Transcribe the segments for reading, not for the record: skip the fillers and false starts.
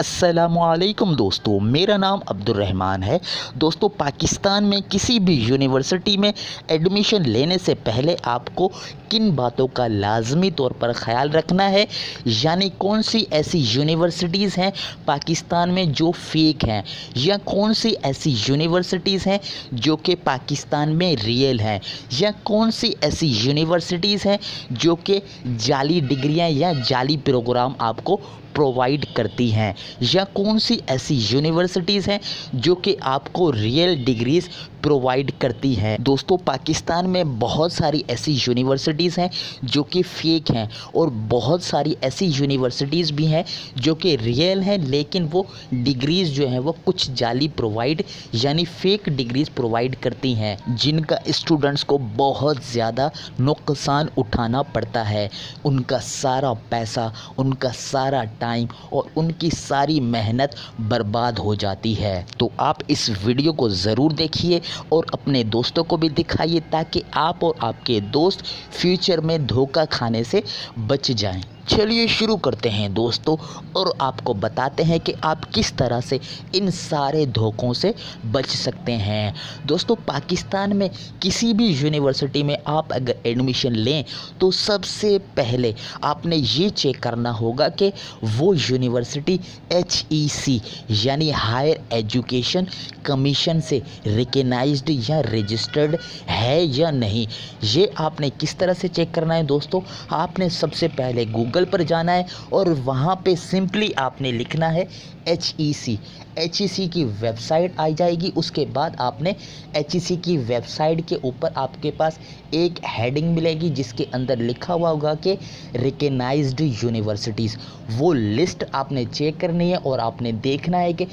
अस्सलामुअलैकुम दोस्तों, मेरा नाम अब्दुर्रहमान है। दोस्तों, पाकिस्तान में किसी भी यूनिवर्सिटी में एडमिशन लेने से पहले आपको किन बातों का लाजमी तौर पर ख़याल रखना है, यानी कौन सी ऐसी यूनिवर्सिटीज़ हैं पाकिस्तान में जो फेक हैं, या कौन सी ऐसी यूनिवर्सिटीज़ हैं जो कि पाकिस्तान में रियल हैं, या कौन सी ऐसी यूनिवर्सिटीज़ हैं जो कि जाली डिग्रियां या जाली प्रोग्राम आपको प्रोवाइड करती हैं, या कौन सी ऐसी यूनिवर्सिटीज़ हैं जो कि आपको रियल डिग्रीज़ प्रोवाइड करती हैं। दोस्तों, पाकिस्तान में बहुत सारी ऐसी यूनिवर्सिटीज़ हैं जो कि फ़ेक हैं, और बहुत सारी ऐसी यूनिवर्सिटीज़ भी हैं जो कि रियल हैं, लेकिन वो डिग्रीज़ जो हैं वो कुछ जाली प्रोवाइड यानी फ़ेक डिग्रीज़ प्रोवाइड करती हैं, जिनका स्टूडेंट्स को बहुत ज़्यादा नुकसान उठाना पड़ता है। उनका सारा पैसा, उनका सारा टाइम और उनकी सारी मेहनत बर्बाद हो जाती है। तो आप इस वीडियो को ज़रूर देखिए और अपने दोस्तों को भी दिखाइए, ताकि आप और आपके दोस्त फ्यूचर में धोखा खाने से बच जाएं। चलिए शुरू करते हैं दोस्तों, और आपको बताते हैं कि आप किस तरह से इन सारे धोखों से बच सकते हैं। दोस्तों, पाकिस्तान में किसी भी यूनिवर्सिटी में आप अगर एडमिशन लें तो सबसे पहले आपने ये चेक करना होगा कि वो यूनिवर्सिटी HEC यानी हायर एजुकेशन कमीशन से रिकग्नाइज्ड या रजिस्टर्ड है या नहीं। ये आपने किस तरह से चेक करना है दोस्तों? आपने सबसे पहले गूगल पर जाना है और वहाँ पे सिंपली आपने लिखना है HEC की वेबसाइट आ जाएगी। उसके बाद आपने HEC की वेबसाइट के ऊपर आपके पास एक हेडिंग मिलेगी जिसके अंदर लिखा हुआ होगा कि रिकग्नाइज्ड यूनिवर्सिटीज़। वो लिस्ट आपने चेक करनी है और आपने देखना है कि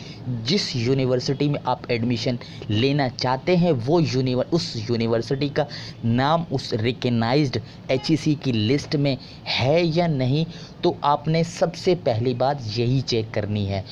जिस यूनिवर्सिटी में आप एडमिशन लेना चाहते हैं वो उस यूनिवर्सिटी का नाम उस रिकग्नाइज्ड HEC की लिस्ट में है या नहीं। तो आपने सबसे पहली बात यही चेक करनी है।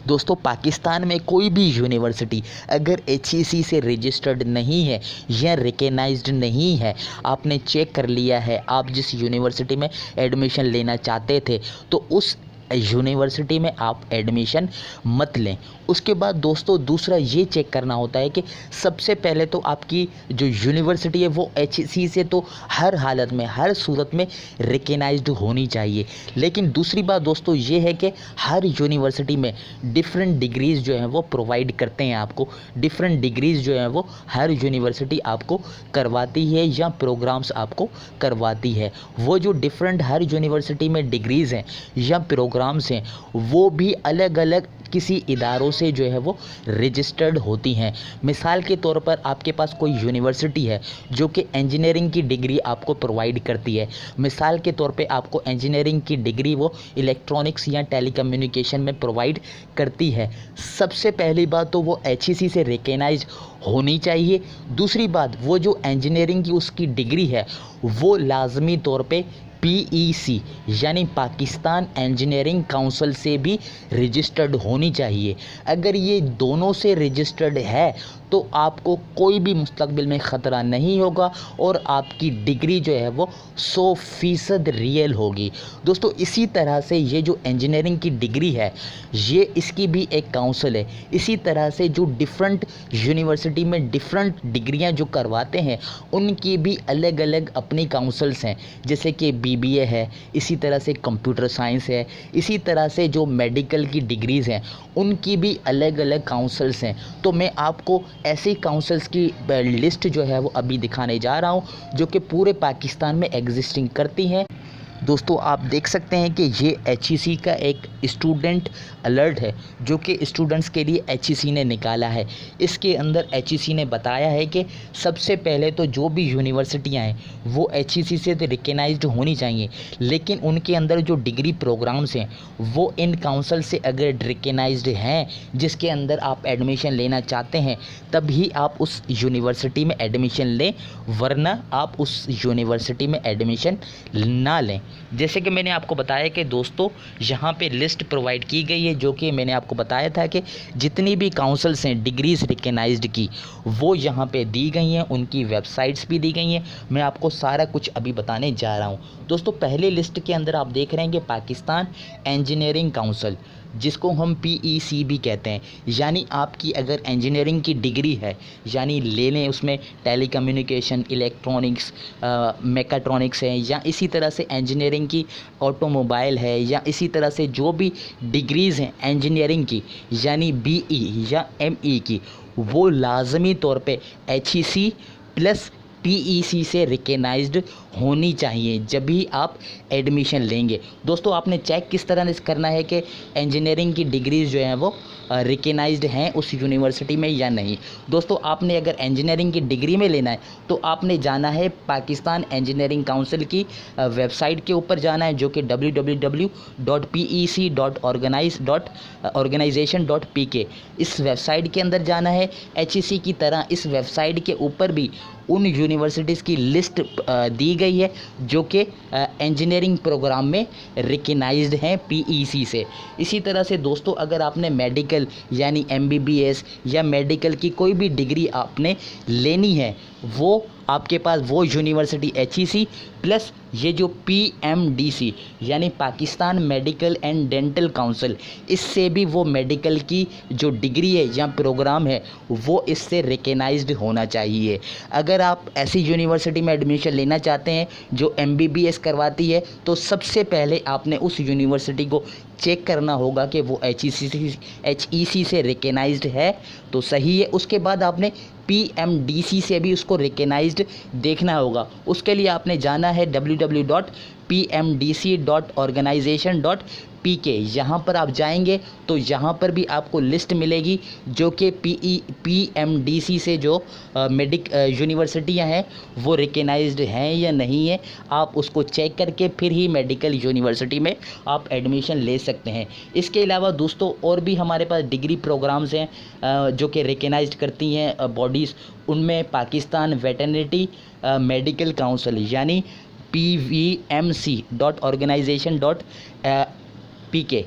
दोस्तों, पाकिस्तान में कोई भी यूनिवर्सिटी अगर HEC से रजिस्टर्ड नहीं है या रिकग्नाइज्ड नहीं है, आपने चेक कर लिया है, आप जिस यूनिवर्सिटी में एडमिशन लेना चाहते थे तो उस यूनिवर्सिटी में आप एडमिशन मत लें। उसके बाद दोस्तों दूसरा ये चेक करना होता है कि सबसे पहले तो आपकी जो यूनिवर्सिटी है वो HEC से तो हर हालत में, हर सूरत में रिकग्नाइज्ड होनी चाहिए। लेकिन दूसरी बात दोस्तों ये है कि हर यूनिवर्सिटी में डिफरेंट डिग्रीज़ जो हैं वो प्रोवाइड करते हैं आपको। डिफरेंट डिग्रीज़ जो हैं वो हर यूनिवर्सिटी आपको करवाती है या प्रोग्राम्स आपको करवाती है। वो जो डिफरेंट हर यूनिवर्सिटी में डिग्रीज़ हैं या प्रोग्राम्स हैं वो भी अलग अलग किसी इदारों से जो है वो रजिस्टर्ड होती हैं। मिसाल के तौर पर आपके पास कोई यूनिवर्सिटी है जो कि इंजीनियरिंग की डिग्री आपको प्रोवाइड करती है। मिसाल के तौर पे आपको इंजीनियरिंग की डिग्री वो इलेक्ट्रॉनिक्स या टेलीकम्युनिकेशन में प्रोवाइड करती है। सबसे पहली बात तो वो HEC से रिकग्नाइज होनी चाहिए। दूसरी बात, वो जो इंजीनियरिंग की उसकी डिग्री है वो लाजमी तौर पे PEC यानी पाकिस्तान इंजीनियरिंग काउंसिल से भी रजिस्टर्ड होनी चाहिए। अगर ये दोनों से रजिस्टर्ड है तो आपको कोई भी मुस्तकबिल में ख़तरा नहीं होगा और आपकी डिग्री जो है वो 100% रियल होगी। दोस्तों, इसी तरह से ये जो इंजीनियरिंग की डिग्री है ये इसकी भी एक काउंसिल है। इसी तरह से जो डिफरेंट यूनिवर्सिटी में डिफरेंट डिग्रियां जो करवाते हैं उनकी भी अलग अलग अपनी काउंसिल्स हैं, जैसे कि BBA है, इसी तरह से कंप्यूटर साइंस है, इसी तरह से जो मेडिकल की डिग्रीज़ हैं उनकी भी अलग अलग काउंसिल्स हैं। तो मैं आपको ऐसी काउंसिल्स की लिस्ट जो है वो अभी दिखाने जा रहा हूँ जो कि पूरे पाकिस्तान में एग्जिस्टिंग करती हैं। दोस्तों, आप देख सकते हैं कि ये HEC का एक स्टूडेंट अलर्ट है जो कि स्टूडेंट्स के लिए HEC ने निकाला है। इसके अंदर HEC ने बताया है कि सबसे पहले तो जो भी यूनिवर्सिटियां हैं वो HEC से तो रिकग्नाइज्ड होनी चाहिए, लेकिन उनके अंदर जो डिग्री प्रोग्राम्स हैं वो इन काउंसिल से अगर रिकग्नाइज्ड हैं जिसके अंदर आप एडमिशन लेना चाहते हैं तभी आप उस यूनिवर्सिटी में एडमिशन लें, वरना आप उस यूनिवर्सिटी में एडमिशन ना लें। जैसे कि मैंने आपको बताया कि दोस्तों यहाँ पे लिस्ट प्रोवाइड की गई है, जो कि मैंने आपको बताया था कि जितनी भी काउंसिल्स हैं डिग्रीज़ रिकग्नाइज्ड की वो यहाँ पे दी गई हैं, उनकी वेबसाइट्स भी दी गई हैं। मैं आपको सारा कुछ अभी बताने जा रहा हूँ। दोस्तों, पहले लिस्ट के अंदर आप देख रहे हैं कि पाकिस्तान इंजीनियरिंग काउंसिल, जिसको हम PEC भी कहते हैं। यानी आपकी अगर इंजीनियरिंग की डिग्री है, यानी ले लें उसमें टेलीकम्युनिकेशन, इलेक्ट्रॉनिक्स, मैकाट्रॉनिक्स है, या इसी तरह से इंजीनियरिंग की ऑटोमोबाइल है, या इसी तरह से जो भी डिग्रीज़ हैं इंजीनियरिंग की, यानी BE या ME की, वो लाजमी तौर पे HEC प्लस PEC से रिकग्नाइज्ड होनी चाहिए जब भी आप एडमिशन लेंगे। दोस्तों आपने चेक किस तरह से करना है कि इंजीनियरिंग की डिग्रीज जो हैं वो रिकग्नाइज्ड हैं उस यूनिवर्सिटी में या नहीं। दोस्तों आपने अगर इंजीनियरिंग की डिग्री में लेना है तो आपने जाना है पाकिस्तान इंजीनियरिंग काउंसिल की वेबसाइट के ऊपर जाना है, जो कि www.pec.organization.pk इस वेबसाइट के अंदर जाना है। HEC की तरह इस वेबसाइट के ऊपर भी उन यूनिवर्सिटीज़ की लिस्ट दी गई है जो कि इंजीनियरिंग प्रोग्राम में रिकग्नाइज्ड हैं PEC से। इसी तरह से दोस्तों अगर आपने मेडिकल यानी MBBS या मेडिकल की कोई भी डिग्री आपने लेनी है, वो आपके पास वो यूनिवर्सिटी HEC प्लस ये जो PMDC यानी Pakistan medical and dental council, इससे भी वो मेडिकल की जो डिग्री है या प्रोग्राम है वो इससे रिकग्नाइज्ड होना चाहिए। अगर आप ऐसी यूनिवर्सिटी में एडमिशन लेना चाहते हैं जो MBBS करवाती है, तो सबसे पहले आपने उस यूनिवर्सिटी को चेक करना होगा कि वो HEC से रिकग्नाइज्ड है तो सही है। उसके बाद आपने PMDC से भी उसको रिकग्नाइज्ड देखना होगा। उसके लिए आपने जाना है www.pmdc.organization.pk। यहाँ पर आप जाएंगे तो यहाँ पर भी आपको लिस्ट मिलेगी जो कि PMDC से जो यूनिवर्सिटियाँ हैं वो रिकग्नाइज्ड हैं या नहीं है। आप उसको चेक करके फिर ही मेडिकल यूनिवर्सिटी में आप एडमिशन ले सकते हैं। इसके अलावा दोस्तों और भी हमारे पास डिग्री प्रोग्राम्स हैं जो कि रिकग्नाइज्ड करती हैं बॉडीज़। उनमें पाकिस्तान वेटरनरी मेडिकल काउंसिल यानी PVMC.organization.pk।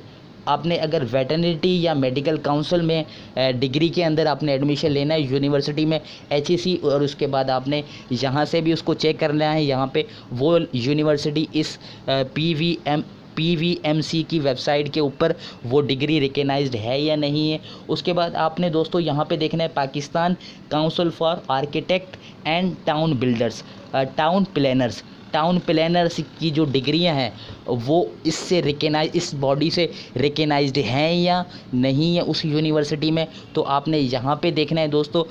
आपने अगर वेटरनिटी या मेडिकल काउंसिल में डिग्री के अंदर आपने एडमिशन लेना है यूनिवर्सिटी में HEC, और उसके बाद आपने यहाँ से भी उसको चेक करना है यहाँ पे वो यूनिवर्सिटी इस PVMC की वेबसाइट के ऊपर वो डिग्री रिकग्नाइज्ड है या नहीं है। उसके बाद आपने दोस्तों यहाँ पे देखना है Pakistan council for architect and town builders, town planners की जो डिग्रियां हैं वो इससे इस बॉडी से रिकग्नाइज्ड हैं या नहीं है उस यूनिवर्सिटी में। तो आपने यहाँ पे देखना है दोस्तों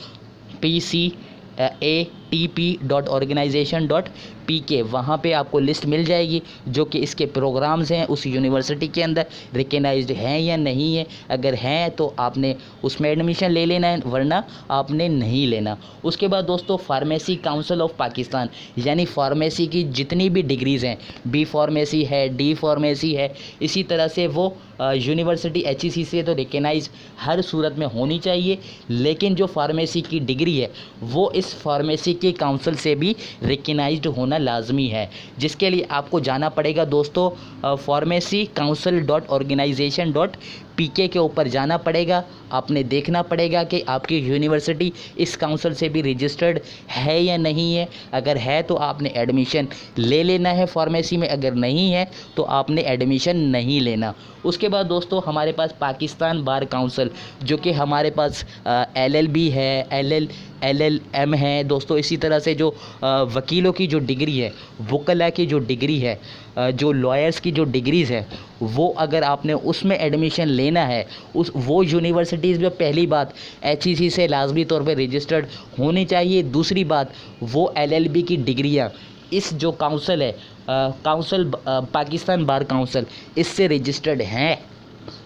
PCATP.organization.pk। वहाँ पे आपको लिस्ट मिल जाएगी जो कि इसके प्रोग्राम्स हैं उस यूनिवर्सिटी के अंदर रिकग्नाइज्ड हैं या नहीं है। अगर हैं तो आपने उसमें एडमिशन ले लेना है, वरना आपने नहीं लेना। उसके बाद दोस्तों फार्मेसी काउंसिल ऑफ पाकिस्तान यानी फार्मेसी की जितनी भी डिग्रीज़ हैं, B फार्मेसी है, D फार्मेसी है, इसी तरह से वो यूनिवर्सिटी HEC से तो रिकग्नाइज हर सूरत में होनी चाहिए, लेकिन जो फार्मेसी की डिग्री है वो इस फार्मेसी के काउंसिल से भी रिकग्नाइज्ड होना लाजमी है, जिसके लिए आपको जाना पड़ेगा दोस्तों pharmacy.council.organization.pk के ऊपर जाना पड़ेगा। आपने देखना पड़ेगा कि आपकी यूनिवर्सिटी इस काउंसिल से भी रजिस्टर्ड है या नहीं है। अगर है तो आपने एडमिशन ले लेना है फार्मेसी में, अगर नहीं है तो आपने एडमिशन नहीं लेना। उसके बाद दोस्तों हमारे पास पाकिस्तान बार काउंसिल, जो कि हमारे पास LLB है, LLM है दोस्तों। इसी तरह से जो वकीलों की जो डिग्री है, वकला की जो डिग्री है, जो लॉयर्स की जो डिग्रीज़ है, वो अगर आपने उसमें एडमिशन लेना है, वो यूनिवर्सिटीज़ में पहली बात HEC से लाजमी तौर पे रजिस्टर्ड होनी चाहिए। दूसरी बात वो LLB की डिग्रियाँ इस जो काउंसिल है पाकिस्तान बार काउंसिल, इससे रजिस्टर्ड हैं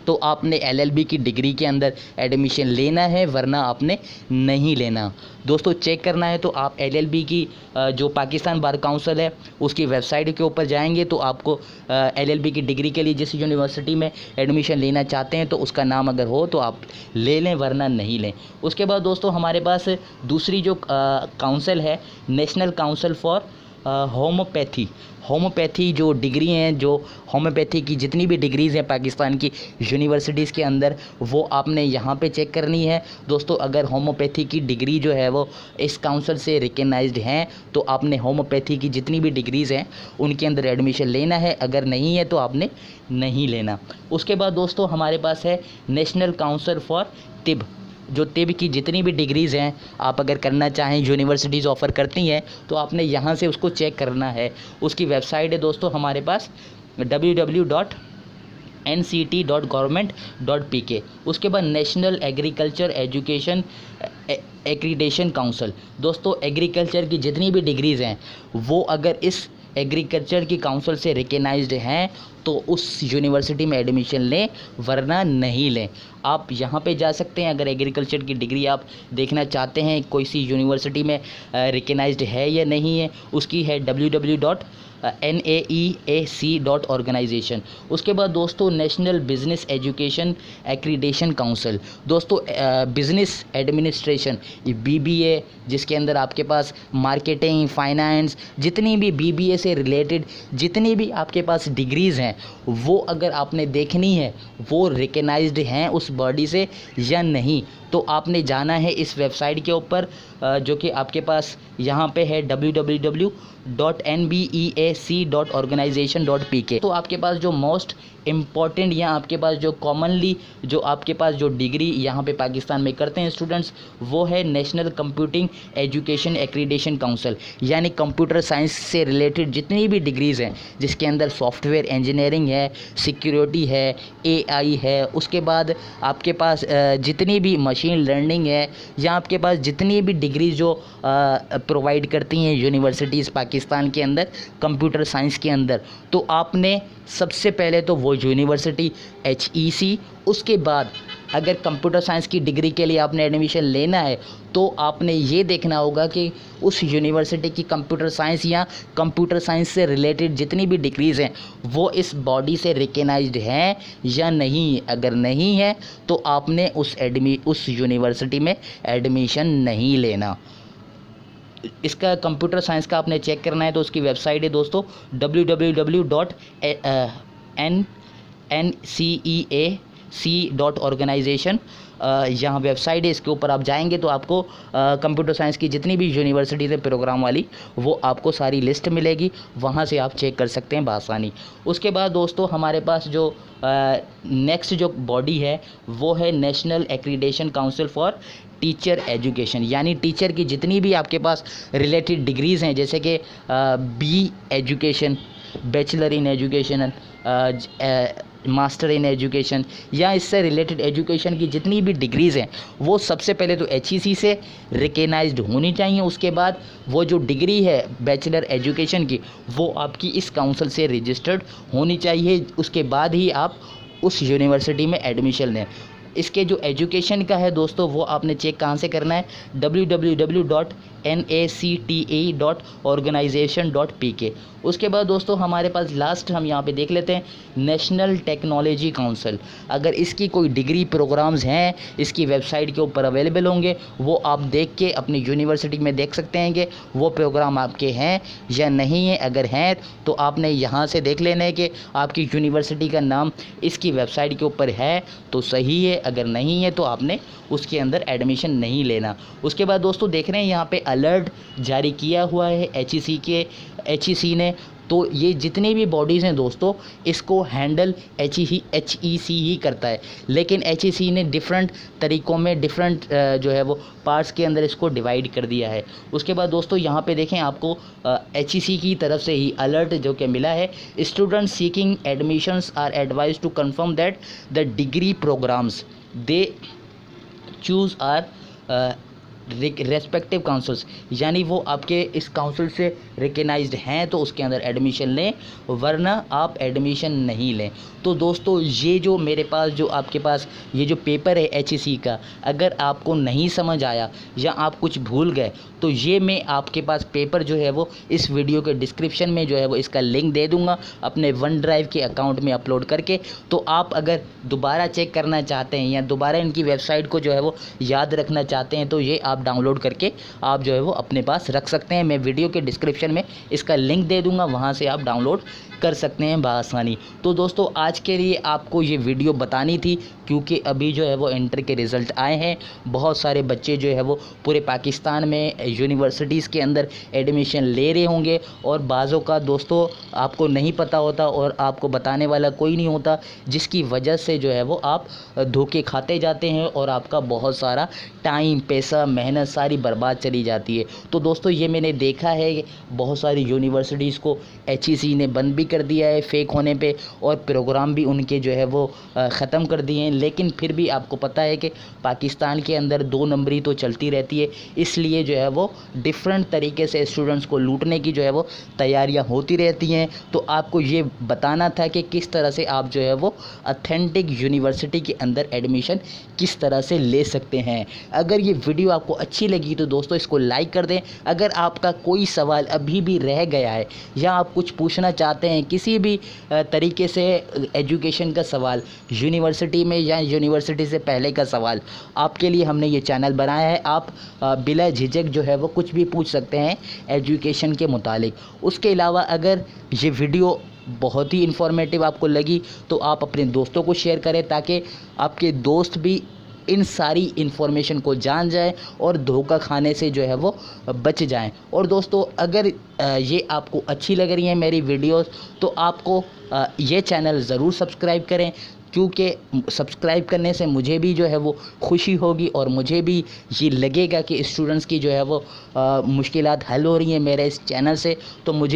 तो आपने LLB की डिग्री के अंदर एडमिशन लेना है, वरना आपने नहीं लेना। दोस्तों चेक करना है तो आप LLB की जो पाकिस्तान बार काउंसिल है उसकी वेबसाइट के ऊपर जाएंगे तो आपको LLB की डिग्री के लिए जिस यूनिवर्सिटी में एडमिशन लेना चाहते हैं तो उसका नाम अगर हो तो आप ले लें, वरना नहीं लें। उसके बाद दोस्तों हमारे पास दूसरी जो काउंसिल है नेशनल काउंसिल फॉर होम्योपैथी जो डिग्री हैं, जो होम्योपैथी की जितनी भी डिग्रीज़ हैं पाकिस्तान की यूनिवर्सिटीज़ के अंदर, वो आपने यहाँ पे चेक करनी है दोस्तों। अगर होम्योपैथी की डिग्री जो है वो इस काउंसिल से रिकग्नाइज्ड हैं तो आपने होम्योपैथी की जितनी भी डिग्रीज़ हैं उनके अंदर एडमिशन लेना है, अगर नहीं है तो आपने नहीं लेना। उसके बाद दोस्तों हमारे पास है नेशनल काउंसिल फॉर तिब। जो तिब की जितनी भी डिग्रीज़ हैं आप अगर करना चाहें, यूनिवर्सिटीज़ ऑफ़र करती हैं, तो आपने यहाँ से उसको चेक करना है। उसकी वेबसाइट है दोस्तों हमारे पास www.nct.government.pk। उसके बाद national agriculture education accreditation council. दोस्तों एग्रीकल्चर की जितनी भी डिग्रीज़ हैं वो अगर इस एग्रीकल्चर की काउंसिल से रिकग्नाइज्ड हैं तो उस यूनिवर्सिटी में एडमिशन लें, वरना नहीं लें। आप यहाँ पे जा सकते हैं, अगर एग्रीकल्चर की डिग्री आप देखना चाहते हैं कोई सी यूनिवर्सिटी में रिकग्नाइज्ड है या नहीं है, उसकी है www.naeac.organization। उसके बाद दोस्तों national business education accreditation council. दोस्तों बिजनेस एडमिनिस्ट्रेशन BBA, जिसके अंदर आपके पास मार्केटिंग, फाइनेंस, जितनी भी BBA से रिलेटेड जितनी भी आपके पास डिग्रीज़ हैं वो अगर आपने देखनी है वो रिकग्नाइज्ड हैं उस बॉडी से या नहीं, तो आपने जाना है इस वेबसाइट के ऊपर जो कि आपके पास यहाँ पे है www.nbeac.organization.pk। तो आपके पास जो मोस्ट इम्पॉर्टेंट या आपके पास जो कॉमनली जो आपके पास जो डिग्री यहाँ पे पाकिस्तान में करते हैं स्टूडेंट्स, वो है national computing education accreditation council. यानी कंप्यूटर साइंस से रिलेटेड जितनी भी डिग्रीज़ हैं, जिसके अंदर सॉफ्टवेयर इंजीनियरिंग है, सिक्योरिटी है, AI है, उसके बाद आपके पास जितनी भी मशीन लर्निंग है, या आपके पास जितनी भी डिग्री जो प्रोवाइड करती हैं यूनिवर्सिटीज़ पाकिस्तान के अंदर कंप्यूटर साइंस के अंदर, तो आपने सबसे पहले तो वो यूनिवर्सिटी HEC, उसके बाद अगर कंप्यूटर साइंस की डिग्री के लिए आपने एडमिशन लेना है तो आपने ये देखना होगा कि उस यूनिवर्सिटी की कंप्यूटर साइंस या कंप्यूटर साइंस से रिलेटेड जितनी भी डिग्रीज़ हैं वो इस बॉडी से रिकग्नाइज्ड हैं या नहीं। अगर नहीं है तो आपने उस यूनिवर्सिटी में एडमिशन नहीं लेना। इसका कंप्यूटर साइंस का आपने चेक करना है तो उसकी वेबसाइट है दोस्तों www.nceac.organization। यहाँ वेबसाइट है, इसके ऊपर आप जाएंगे तो आपको कंप्यूटर साइंस की जितनी भी यूनिवर्सिटीज़ है प्रोग्राम वाली, वो आपको सारी लिस्ट मिलेगी, वहाँ से आप चेक कर सकते हैं बआसानी। उसके बाद दोस्तों हमारे पास जो नेक्स्ट जो बॉडी है वो है national accreditation council for teacher education. यानी टीचर की जितनी भी आपके पास रिलेटेड डिग्रीज़ हैं, जैसे कि B education, bachelor in education, master in education, या इससे रिलेटेड एजुकेशन की जितनी भी डिग्रीज़ हैं वो सबसे पहले तो HEC से रिकग्नाइज्ड होनी चाहिए। उसके बाद वो जो डिग्री है बैचलर एजुकेशन की वो आपकी इस काउंसिल से रजिस्टर्ड होनी चाहिए, उसके बाद ही आप उस यूनिवर्सिटी में एडमिशन लें। इसके जो एजुकेशन का है दोस्तों वो आपने चेक कहाँ से करना है, www.nacta.organization.pk। उसके बाद दोस्तों हमारे पास लास्ट हम यहाँ पे देख लेते हैं नेशनल टेक्नोलॉजी काउंसिल। अगर इसकी कोई डिग्री प्रोग्राम्स हैं इसकी वेबसाइट के ऊपर अवेलेबल होंगे, वो आप देख के अपनी यूनिवर्सिटी में देख सकते हैं कि वो प्रोग्राम आपके हैं या नहीं है। अगर हैं तो आपने यहाँ से देख लेना है कि आपकी यूनिवर्सिटी का नाम इसकी वेबसाइट के ऊपर है तो सही है, अगर नहीं है तो आपने उसके अंदर एडमिशन नहीं लेना। उसके बाद दोस्तों देख रहे हैं यहाँ पे अलर्ट जारी किया हुआ है HEC ने, तो ये जितनी भी बॉडीज़ हैं दोस्तों इसको हैंडल HEC ही करता है, लेकिन HEC ने डिफरेंट तरीक़ों में डिफरेंट जो है वो पार्ट्स के अंदर इसको डिवाइड कर दिया है। उसके बाद दोस्तों यहाँ पे देखें आपको HEC की तरफ से ही अलर्ट जो कि मिला है, student seeking admissions are advise to confirm that the degree programs they choose are respective councils. यानी वो आपके इस काउंसिल से रिकग्नाइज्ड हैं तो उसके अंदर एडमिशन लें, वरना आप एडमिशन नहीं लें। तो दोस्तों ये जो मेरे पास जो आपके पास ये जो पेपर है HEC का, अगर आपको नहीं समझ आया या आप कुछ भूल गए तो ये मैं आपके पास पेपर जो है वो इस वीडियो के डिस्क्रिप्शन में जो है वो इसका लिंक दे दूँगा अपने OneDrive के अकाउंट में अपलोड करके। तो आप अगर दोबारा चेक करना चाहते हैं या दोबारा इनकी वेबसाइट को जो है वो याद रखना चाहते हैं तो ये आप आप डाउनलोड करके आप जो है वो अपने पास रख सकते हैं। मैं वीडियो के डिस्क्रिप्शन में इसका लिंक दे दूँगा, वहाँ से आप डाउनलोड कर सकते हैं बआसानी। तो दोस्तों आज के लिए आपको ये वीडियो बतानी थी, क्योंकि अभी जो है वो इंटर के रिज़ल्ट आए हैं। बहुत सारे बच्चे जो है वो पूरे पाकिस्तान में यूनिवर्सिटीज़ के अंदर एडमिशन ले रहे होंगे, और बाज़ों का दोस्तों आपको नहीं पता होता और आपको बताने वाला कोई नहीं होता, जिसकी वजह से जो है वो आप धोखे खाते जाते हैं और आपका बहुत सारा टाइम, पैसा, मेहनत सारी बर्बाद चली जाती है। तो दोस्तों ये मैंने देखा है, बहुत सारी यूनिवर्सिटीज़ को HEC ने बंद भी कर दिया है फेक होने पे, और प्रोग्राम भी उनके जो है वो ख़त्म कर दिए हैं। लेकिन फिर भी आपको पता है कि पाकिस्तान के अंदर 2 नंबरी तो चलती रहती है, इसलिए जो है वो डिफरेंट तरीके से स्टूडेंट्स को लूटने की जो है वो तैयारियां होती रहती हैं। तो आपको ये बताना था कि किस तरह से आप जो है वो ऑथेंटिक यूनिवर्सिटी के अंदर एडमिशन किस तरह से ले सकते हैं। अगर ये वीडियो आपको अच्छी लगी तो दोस्तों इसको लाइक कर दें। अगर आपका कोई सवाल अभी भी रह गया है या आप कुछ पूछना चाहते हैं किसी भी तरीके से एजुकेशन का सवाल, यूनिवर्सिटी में या यूनिवर्सिटी से पहले का सवाल, आपके लिए हमने ये चैनल बनाया है। आप बिला झिझक जो है वो कुछ भी पूछ सकते हैं एजुकेशन के मुतालिक। उसके अलावा अगर ये वीडियो बहुत ही इन्फॉर्मेटिव आपको लगी तो आप अपने दोस्तों को शेयर करें, ताकि आपके दोस्त भी इन सारी इन्फॉर्मेशन को जान जाएं और धोखा खाने से जो है वो बच जाएं। और दोस्तों अगर ये आपको अच्छी लग रही हैं मेरी वीडियोस, तो आपको ये चैनल ज़रूर सब्सक्राइब करें, क्योंकि सब्सक्राइब करने से मुझे भी जो है वो खुशी होगी और मुझे भी ये लगेगा कि स्टूडेंट्स की जो है वो मुश्किलात हल हो रही हैं मेरे इस चैनल से। तो मुझे